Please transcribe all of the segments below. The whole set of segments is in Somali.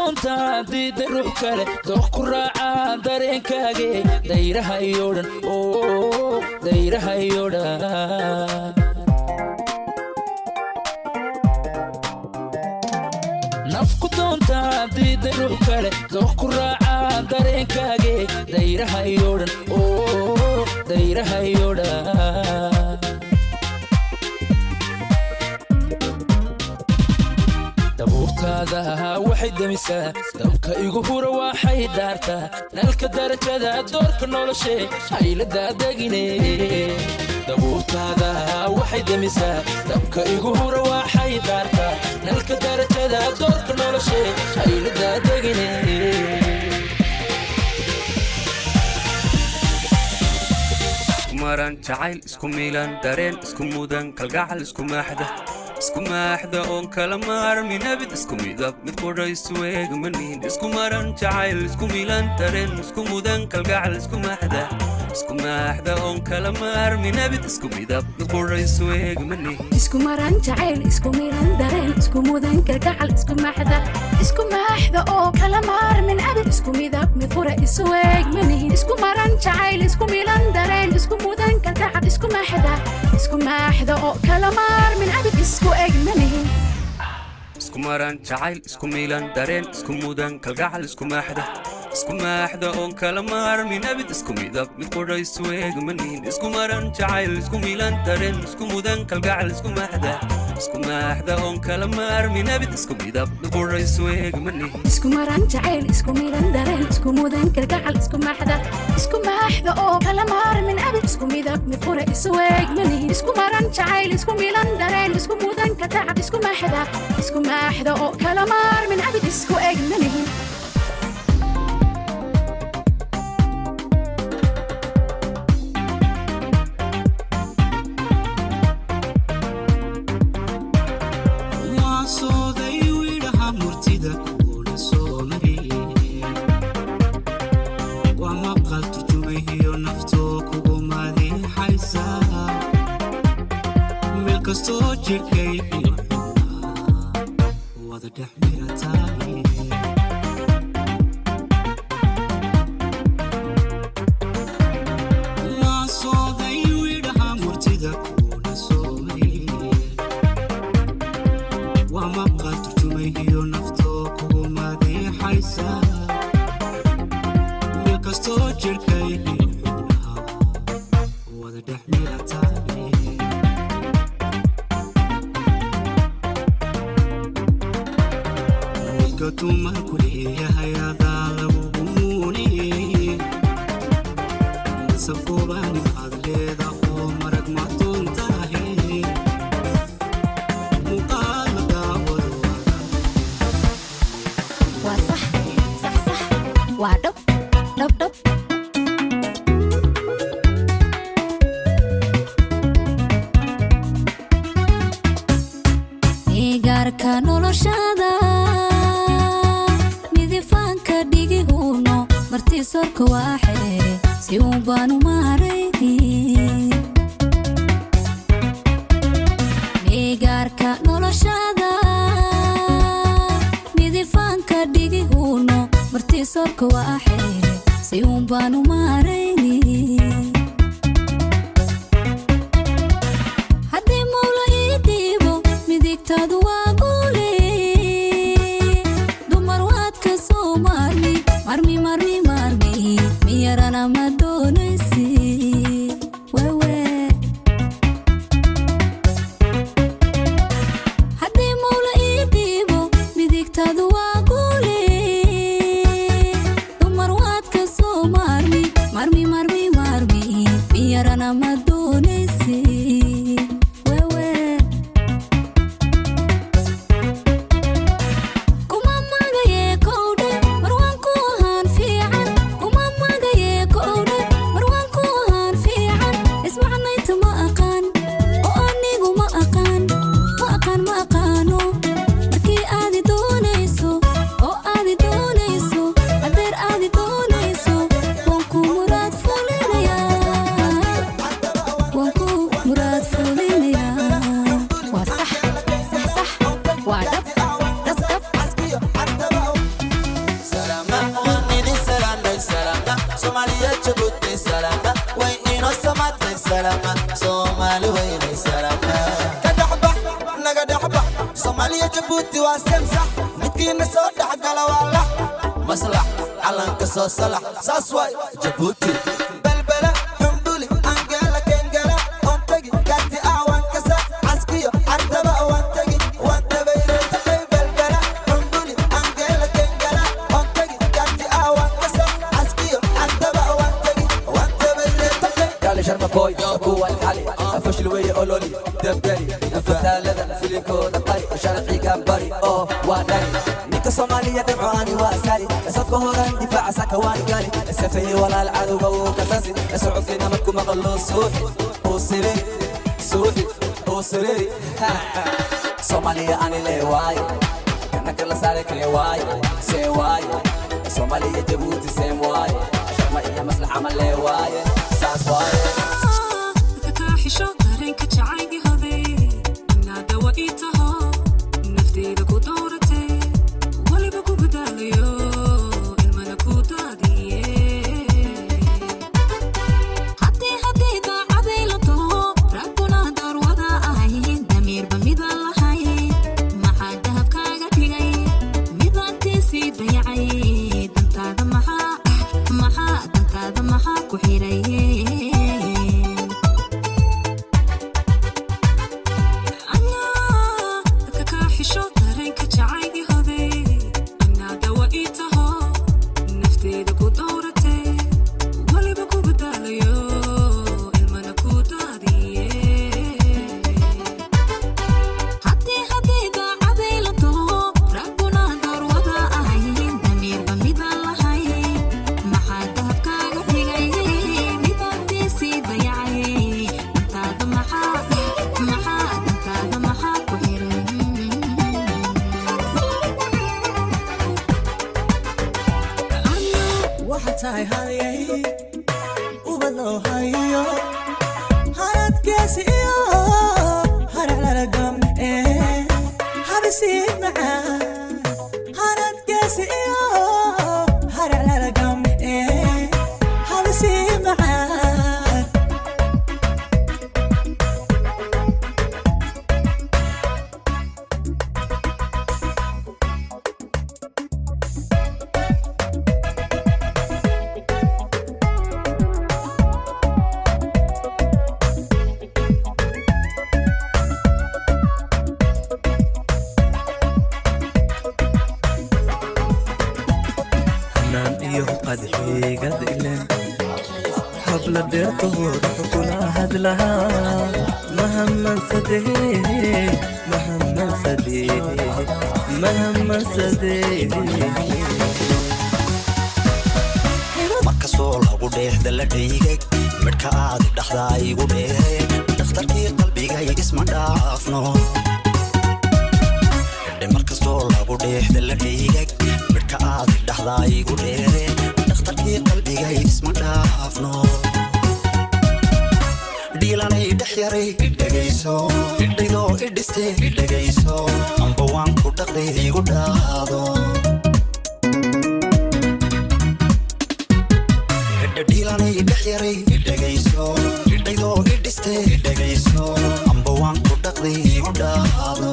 doontaa diida ruux kale dooq ku raacaa dareenkaage dayraha iyo dhan dayraha iyo dhan nafku doontaa diida ruux kale dooq ku raacaa dareenkaage dayraha iyo dhan dayraha iyo dhan dabuurtaada waxay damisaa dabka igu hura waxay daartaa nalka darajada doorka noloshe haylada degine dabuurtaada waxay damisaa dabka igu hura waxay daartaa nalka darajada doorka noloshe haylada degine maran jacayl isku miilan dareen isku mudan kalgacal isku maaxda isku maaxda oon kala maarmin abid isku midab mid qudhaysu eegmanin isku maran jacayl isku miilan dareen isku mudan kalgacal isku maaxda oon kala maarmin abid isku midab mid qudhaysu eegmanin isku maran jacayl isku miilan dareen isku mudan kalgacal isku maaxda oo kala maarmin abid isku midab mid qudhaysu eegmanin isku maran jacayl isku miilan dareen isku mudan kalgacal isku maaxda oo kala maarmin abid isku eegmanin isku maran jacayl isku miilan dareen isku mudan kalgacal isku maaxda oon kala maarmin abid isku midab mid qudhaysu eegmanin isku maran jacayl isku miilan dareen isku mudan kalgacal isku maaxda oon kala maarmin abid isku midab mid qudhaysu eegmanin isku maran jacayl isku miilan dareen isku mudan kalgacal isku maaxda oo kala maarmin abid isku midab mid qudhaysu eegmanin isku maran jacayl isku miilan dareen isku mudan kalgacal isku maaxda oo kala maarmin abid isku eegmanin سلامة صومالي وين سلامة كدحبة نقدحبة صوماليا جبوتي واسمسح متكين صوت حق والله مصلح على كسو صلح ساسواي جبوتي بلبلة همدولي أنجلا كنجلا أنتجي كاتي أعوان كسا عسكيو عتبا وانتجي وانتبي رتقي بلبلة همدولي أنجلا كنجلا أنتجي كاتي أعوان كسا عسكيو عتبا وانتجي وانتبي رتقي قال شرم بوي قوة الحالي أفشل ويا أولولي دبدري فتالة فيليكو دقاي شرقي قنبري أوه واناني نيكا صومالية دمعاني واسالي صفقه هوران دفاع سكواني قالي السفيه ولا العدو قوو كساسي اسعود لنا مكو مغلو سوحي وسريري سوحي وسريري صومالية أني لي واي كأنك الله سالك لي واي سي واي صومالية جبوتي سيم واي شرم إيا مسلح عمل لي واي ساس واي كتاحشو دارينك جعايقي هذي أنا دوائيتها نفتي لكو دورتي ولي بكو بداليو الملكو دادي حتي دا عديلتو ربنا دار ودا أهين دمير بميدا لحي ما حد دهب كاغا تيغي ميدا تيسي ديعي دمتا دمحا كحيري markasoo lagu dheexda la dhiigay midka aad dhaxda igu dheehay dhakhtarkii qalbigay isma dhaafno markasoo lagu dheexda la dhiigay midka aad dhaxda igu dheehay dhakhtarkii qalbigay isma dhaafno dhiilanay dhaxyaray dhagayso dhidhido idhiste dhagayso amba waan ku dhaqday igu dhaado dhiilanay dhaxyaray dhagayso dhidhido idhiste dhagayso amba waan ku dhaqday igu dhaado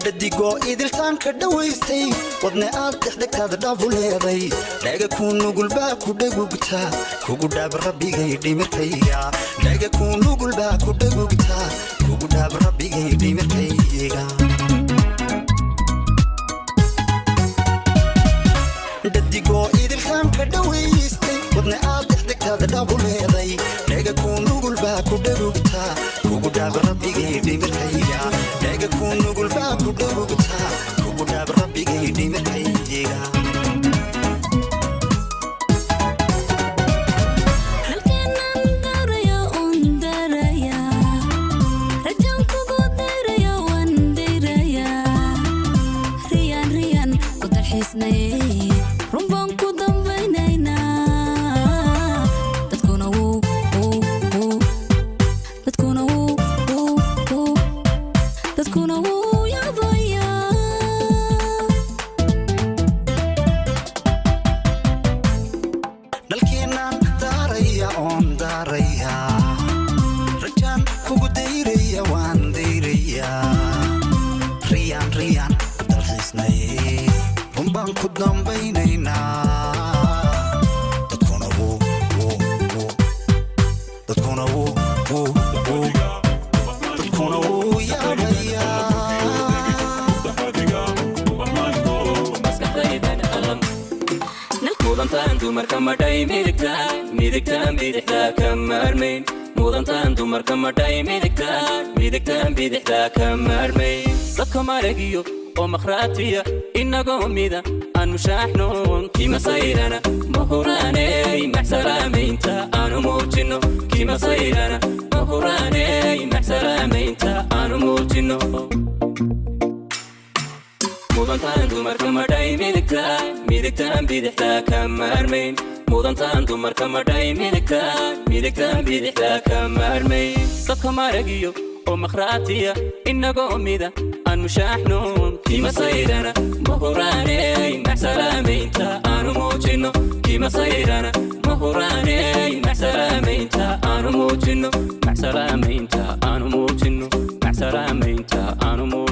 dadigoo idiltaan ka dhawaystay wadne aad dhexdhegtaada dhaafu leeday dhaga kuu nugulbaa ku dhagugtaa kugu dhaab rabbigay dhimirkayga dhaga kuu nugulbaa ku dhagugtaa kugu dhaab rabbigay dhimirkayga dadigoo idiltaan ka dhawaystay wadne aad dhexdhegtaada dhaafu leeday dhaga kuu nugulbaa ku dhagugtaa kugu dhaab rabbigay dhimirkayga dhaga kuu nugulbaa ku dhagugtaa kugu dhaab rabbigay dhimirkayga rumbaan ku dambaynaynaa dambaynaynaa dadkuna wuu yaabayaa mudantaan dumarka madhay midigtaan bidixdaa ka maarmayn mudantaan dumarka madhay midigtaan bidixdaa ka maarmayn dadka maragiyo oo makhraatiya inagoo mida aan mushaaxnoon kima sayrana mahuraaney maxsalaamaynta aanu muujinno kima sayrana mahuraaney maxsalaamaynta aanu muujinno mudantaan dumarka madhay midigtaan bidixdaa ka maarmayn mudantaan dumarka madhay midigtaan bidixdaa ka maarmayn dadka maragiyo oo makhraatiya inagoo mida aan mushaaxnoon kima sayrana mahuraaney maxsalaamaynta aanu muujinno kima sayrana mahuraaney maxsalaamaynta aanu muujinno maxsalaamaynta aanu muujinno maxsalaamaynta aanu muujinno